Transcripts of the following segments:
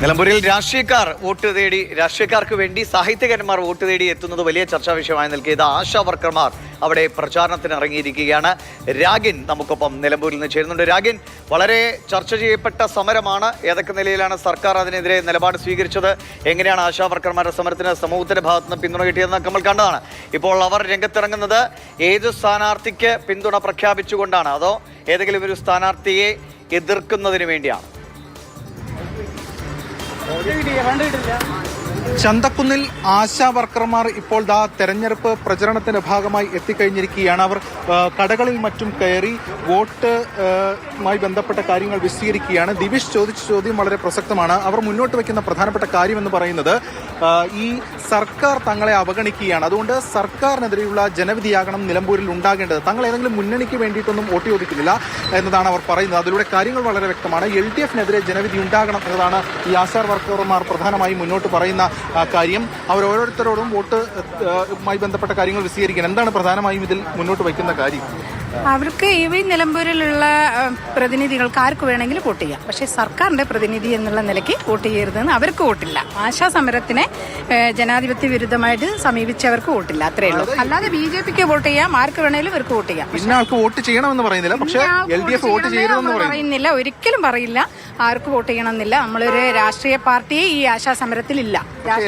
നിലമ്പൂരിൽ രാഷ്ട്രീയക്കാർക്ക് വേണ്ടി സാഹിത്യകാരന്മാർ വോട്ട് തേടി എത്തുന്നത് വലിയ ചർച്ചാ വിഷയമായി നിൽക്കിയത് ആശാ വർക്കർമാർ അവിടെ പ്രചാരണത്തിന് ഇറങ്ങിയിരിക്കുകയാണ്. രാഗിൻ നമുക്കൊപ്പം നിലമ്പൂരിൽ നിന്ന് ചേരുന്നുണ്ട്. രാഗിൻ, വളരെ ചർച്ച ചെയ്യപ്പെട്ട സമരമാണ്. ഏതൊക്കെ നിലയിലാണ് സർക്കാർ അതിനെതിരെ നിലപാട് സ്വീകരിച്ചത്? എങ്ങനെയാണ് ആശാ വർക്കർമാരുടെ സമരത്തിന് സമൂഹത്തിന്റെ ഭാഗത്തുനിന്ന് പിന്തുണ കിട്ടിയതെന്ന് നമ്മൾ കണ്ടതാണ്. ഇപ്പോൾ അവർ രംഗത്തിറങ്ങുന്നത് ഏത് സ്ഥാനാർത്ഥിക്ക് പിന്തുണ പ്രഖ്യാപിച്ചുകൊണ്ടാണ്, അതോ ഏതെങ്കിലും ഒരു സ്ഥാനാർത്ഥിയെ എതിർക്കുന്നതിന് വേണ്ടിയാണ്? ചന്തക്കുന്നിൽ ആശാ വർക്കർമാർ ഇപ്പോൾ തെരഞ്ഞെടുപ്പ് പ്രചരണത്തിന്റെ ഭാഗമായി എത്തിക്കഴിഞ്ഞിരിക്കുകയാണ്. അവർ കടകളിൽ മറ്റും കയറി വോട്ടുമായി ബന്ധപ്പെട്ട കാര്യങ്ങൾ വിശദീകരിക്കുകയാണ്. ദിവിഷ് ചോദിച്ച ചോദ്യം വളരെ പ്രസക്തമാണ്. അവർ മുന്നോട്ട് വയ്ക്കുന്ന പ്രധാനപ്പെട്ട കാര്യമെന്ന് പറയുന്നത് ഈ സർക്കാർ തങ്ങളെ അവഗണിക്കുകയാണ്. അതുകൊണ്ട് സർക്കാരിനെതിരെയുള്ള ജനവിധിയാകണം നിലമ്പൂരിൽ ഉണ്ടാകേണ്ടത്. തങ്ങൾ ഏതെങ്കിലും മുന്നണിക്ക് വേണ്ടിയിട്ടൊന്നും വോട്ട് ചോദിക്കുന്നില്ല എന്നതാണ് അവർ പറയുന്നത്. അതിലൂടെ കാര്യങ്ങൾ വളരെ വ്യക്തമാണ്. LDFനെതിരെ ജനവിധി ഉണ്ടാകണം എന്നതാണ് ഈ ആശാ വർക്കർമാർ പ്രധാനമായും മുന്നോട്ട് പറയുന്ന കാര്യം. അവർ ഓരോരുത്തരോടും വോട്ടുമായി ബന്ധപ്പെട്ട കാര്യങ്ങൾ വിശദീകരിക്കണം. എന്താണ് പ്രധാനമായും ഇതിൽ മുന്നോട്ട് വയ്ക്കുന്ന കാര്യം? അവർക്ക് ഈ നിലമ്പൂരിലുള്ള പ്രതിനിധികൾക്ക് ആർക്ക് വേണമെങ്കിലും വോട്ട് ചെയ്യാം, പക്ഷേ സർക്കാരിന്റെ പ്രതിനിധി എന്നുള്ള നിലയ്ക്ക് വോട്ട് ചെയ്യരുതെന്ന് അവർക്ക് വോട്ടില്ല. ആശാ സമരത്തിനെ ജനാധിപത്യ വിരുദ്ധമായിട്ട് സമീപിച്ചവർക്ക് വോട്ടില്ല, അത്രേ ഉള്ളൂ. അല്ലാതെ BJPക്ക് വോട്ട് ചെയ്യാം, ആർക്ക് വേണമെങ്കിലും ഇവർക്ക് വോട്ട് ചെയ്യാം. വോട്ട് ചെയ്യണമെന്ന് പറയുന്നില്ല, പക്ഷേ LDF വോട്ട് ചെയ്യണമെന്ന് പറയുന്നില്ല, ഒരിക്കലും പറയില്ല. ആർക്ക് വോട്ട് ചെയ്യണമെന്നില്ല. നമ്മളൊരു രാഷ്ട്രീയ പാർട്ടിയെ ഈ ആശാ സമരത്തിലില്ല.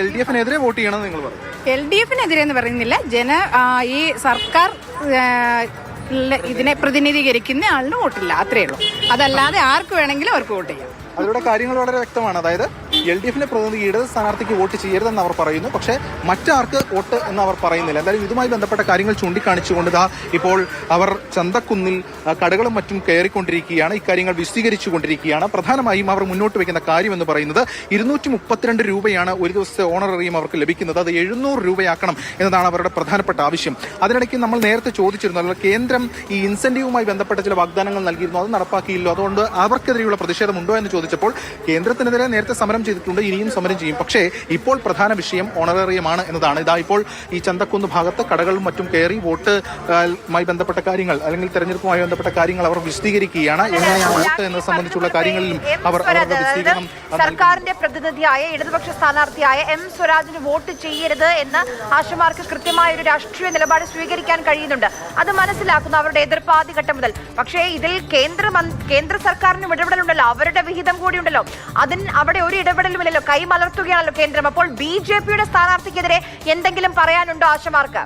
LDFനെതിരെ വോട്ട് ചെയ്യണമെന്ന് നിങ്ങൾ പറയും? LDFനെതിരെ എന്ന് പറയുന്നില്ല. ഈ സർക്കാർ ഇതിനെ പ്രതിനിധീകരിക്കുന്ന ആളിന് വോട്ടില്ല, അത്രേ ഉള്ളൂ. അതല്ലാതെ ആർക്ക് വേണമെങ്കിലും അവർക്ക് വോട്ട് ചെയ്യാം. അതിലൂടെ കാര്യങ്ങൾ വളരെ വ്യക്തമാണ്. അതായത് LDFനെ പ്രതിനിധി ഇടത് സ്ഥാനാർത്ഥിക്ക് വോട്ട് ചെയ്യരുതെന്ന് അവർ പറയുന്നു, പക്ഷേ മറ്റാർക്ക് വോട്ട് എന്ന് അവർ പറയുന്നില്ല. എന്തായാലും ഇതുമായി ബന്ധപ്പെട്ട കാര്യങ്ങൾ ചൂണ്ടിക്കാണിച്ചുകൊണ്ട് ഇപ്പോൾ അവർ ചന്തക്കുന്നിൽ കടകളും മറ്റും കയറിക്കൊണ്ടിരിക്കുകയാണ്. ഇക്കാര്യങ്ങൾ വിശദീകരിച്ചുകൊണ്ടിരിക്കുകയാണ്. പ്രധാനമായും അവർ മുന്നോട്ട് വയ്ക്കുന്ന കാര്യം എന്ന് പറയുന്നത് 232 രൂപയാണ് ഒരു ദിവസത്തെ ഓണററിയും അവർക്ക് ലഭിക്കുന്നത്. അത് 700 രൂപയാക്കണം എന്നതാണ് അവരുടെ പ്രധാനപ്പെട്ട ആവശ്യം. അതിനിടയ്ക്ക് നമ്മൾ നേരത്തെ ചോദിച്ചിരുന്നു, കേന്ദ്രം ഈ ഇൻസെന്റീവുമായി ബന്ധപ്പെട്ട ചില വാഗ്ദാനങ്ങൾ നൽകിയിരുന്നു, അത് നടപ്പാക്കിയില്ലോ, അതുകൊണ്ട് അവർക്കെതിരെയുള്ള പ്രതിഷേധമുണ്ടോ എന്ന് ചോദിച്ചപ്പോൾ കേന്ദ്രത്തിനെതിരെ നേരത്തെ സമരം ചെയ്തിട്ടുണ്ട്, ഇനിയും സമരം ചെയ്യും. പക്ഷേ ഇപ്പോൾ പ്രധാന വിഷയം ഓണറേറിയമാണ് എന്നതാണ്. ഇപ്പോൾ ഈ ചന്തക്കുന്ന് ഭാഗത്ത് കടകളും മറ്റും കയറി വോട്ടുമായി ബന്ധപ്പെട്ട കാര്യങ്ങൾ അല്ലെങ്കിൽ തെരഞ്ഞെടുപ്പുമായി ബന്ധപ്പെട്ട കാര്യങ്ങൾ അവർ വിശദീകരിക്കുകയാണ്. എങ്ങനെയാണ് വോട്ട് എന്നത് സംബന്ധിച്ചുള്ള കാര്യങ്ങളിലും അവർ അവരുടെ വിശദീകരണം. സർക്കാരിന്റെ പ്രതിനിധിയായ ഇടതുപക്ഷ സ്ഥാനാർത്ഥിയായ M സ്വരാജിന് വോട്ട് ചെയ്യരുത് എന്ന് ആശമാർക്ക് കൃത്യമായ ഒരു രാഷ്ട്രീയ നിലപാട് സ്വീകരിക്കാൻ കഴിയുന്നുണ്ട്. അത് മനസ്സിലാക്കുന്നു അവരുടെ എതിർപ്പ് ആദ്യഘട്ടം മുതൽ. പക്ഷേ ഇതിൽ കേന്ദ്ര സർക്കാരിനും ഇടപെടലുണ്ടല്ലോ, അവരുടെ വിഹിതം കൂടിയുണ്ടല്ലോ. അവിടെ ഒരു ഇടപെടലുമില്ലല്ലോ, കൈമലർത്തുകയാണല്ലോ കേന്ദ്രം. അപ്പോൾ BJPയുടെ സ്ഥാനാർത്ഥിക്കെതിരെ എന്തെങ്കിലും പറയാനുണ്ടോ ആശമാർക്ക്?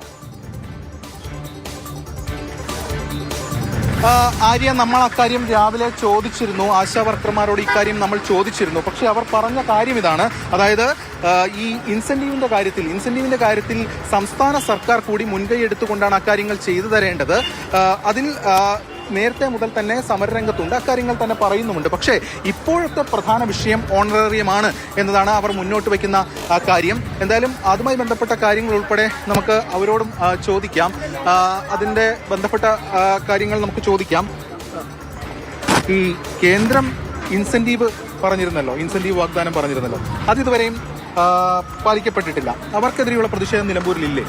ആര്യ, നമ്മൾ അക്കാര്യം രാവിലെ ചോദിച്ചിരുന്നു, ആശാ വർക്കർമാരോട് ഇക്കാര്യം നമ്മൾ ചോദിച്ചിരുന്നു. പക്ഷെ അവർ പറഞ്ഞ കാര്യം ഇതാണ്. അതായത് ഈ ഇൻസെന്റീവിന്റെ കാര്യത്തിൽ സംസ്ഥാന സർക്കാർ കൂടി മുൻകൈ എടുത്തുകൊണ്ടാണ് അക്കാര്യങ്ങൾ ചെയ്തു തരേണ്ടത്. അതിൽ നേരത്തെ മുതൽ തന്നെ സമരരംഗത്തുണ്ട്, അക്കാര്യങ്ങൾ തന്നെ പറയുന്നുമുണ്ട്. പക്ഷേ ഇപ്പോഴത്തെ പ്രധാന വിഷയം ഓണറേറിയമാണ് എന്നതാണ് അവർ മുന്നോട്ട് വയ്ക്കുന്ന കാര്യം. എന്തായാലും അതുമായി ബന്ധപ്പെട്ട കാര്യങ്ങൾ ഉൾപ്പെടെ നമുക്ക് അവരോടും ചോദിക്കാം. അതിൻ്റെ ബന്ധപ്പെട്ട കാര്യങ്ങൾ നമുക്ക് ചോദിക്കാം. ഈ കേന്ദ്രം ഇൻസെന്റീവ് വാഗ്ദാനം പറഞ്ഞിരുന്നല്ലോ, അതിതുവരെയും പാലിക്കപ്പെട്ടിട്ടില്ല. അവർക്കെതിരെയുള്ള പ്രതിഷേധം നിലമ്പൂരിലില്ലേ?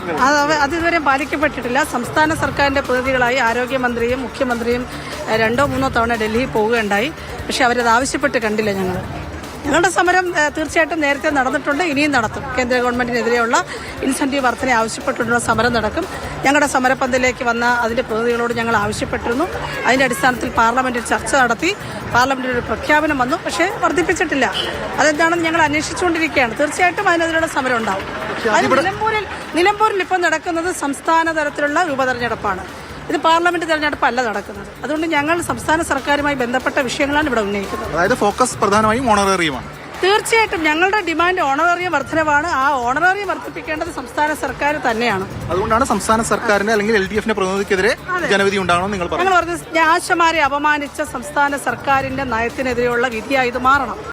അതിതുവരെ പാലിക്കപ്പെട്ടിട്ടില്ല. സംസ്ഥാന സർക്കാരിന്റെ പ്രതിനിധികളായി ആരോഗ്യമന്ത്രിയും മുഖ്യമന്ത്രിയും 2-3 തവണ ഡൽഹിയിൽ പോവുകയുണ്ടായി. പക്ഷെ അവരത് ആവശ്യപ്പെട്ട് കണ്ടില്ല. ഞങ്ങളുടെ സമരം തീർച്ചയായിട്ടും നേരത്തെ നടന്നിട്ടുണ്ട്, ഇനിയും നടത്തും. കേന്ദ്ര ഗവൺമെന്റിനെതിരെയുള്ള ഇൻസെന്റീവ് വർധന ആവശ്യപ്പെട്ടുള്ള സമരം നടക്കും. ഞങ്ങളുടെ സമരപ്പന്തലിലേക്ക് വന്ന അതിന്റെ പ്രതിനിധികളോട് ഞങ്ങൾ ആവശ്യപ്പെട്ടിരുന്നു. അതിന്റെ അടിസ്ഥാനത്തിൽ പാർലമെന്റിൽ ചർച്ച നടത്തി, പാർലമെന്റിൽ ഒരു പ്രഖ്യാപനം വന്നു. പക്ഷേ വർദ്ധിപ്പിച്ചിട്ടില്ല. അതെന്താണെന്ന് ഞങ്ങൾ അന്വേഷിച്ചുകൊണ്ടിരിക്കുകയാണ്. തീർച്ചയായിട്ടും അതിനെതിരെയുള്ള സമരം ഉണ്ടാവും. നിലമ്പൂരിൽ ഇപ്പോൾ നടക്കുന്നത് സംസ്ഥാന തലത്തിലുള്ള ഉപതെരഞ്ഞെടുപ്പാണ്. ഇത് പാർലമെന്റ് തെരഞ്ഞെടുപ്പല്ല നടക്കുന്നത്. അതുകൊണ്ട് ഞങ്ങൾ സംസ്ഥാന സർക്കാരുമായി ബന്ധപ്പെട്ട വിഷയങ്ങളാണ് ഇവിടെ ഉന്നയിക്കുന്നത്. അതായത് ഫോക്കസ് പ്രധാനമായും ഓണറേറിയമാണ്. തീർച്ചയായിട്ടും ഞങ്ങളുടെ ഡിമാൻഡ് ഓണറേറിയം വർധനവാണ്. ആ ഓണറേറിയം വർദ്ധിപ്പിക്കേണ്ടത് സംസ്ഥാന സർക്കാർ തന്നെയാണ്. അതുകൊണ്ടാണ് സംസ്ഥാന സർക്കാരിന്റെ അല്ലെങ്കിൽ LDFന്റെ പ്രതിനിധിക്കെതിരെ ജനവിധി ഉണ്ടാകണം നിങ്ങൾ പറഞ്ഞു. ആശമാരെ അപമാനിച്ച സംസ്ഥാന സർക്കാരിന്റെ നയത്തിനെതിരെയുള്ള വിധിയായി ഇത് മാറണം.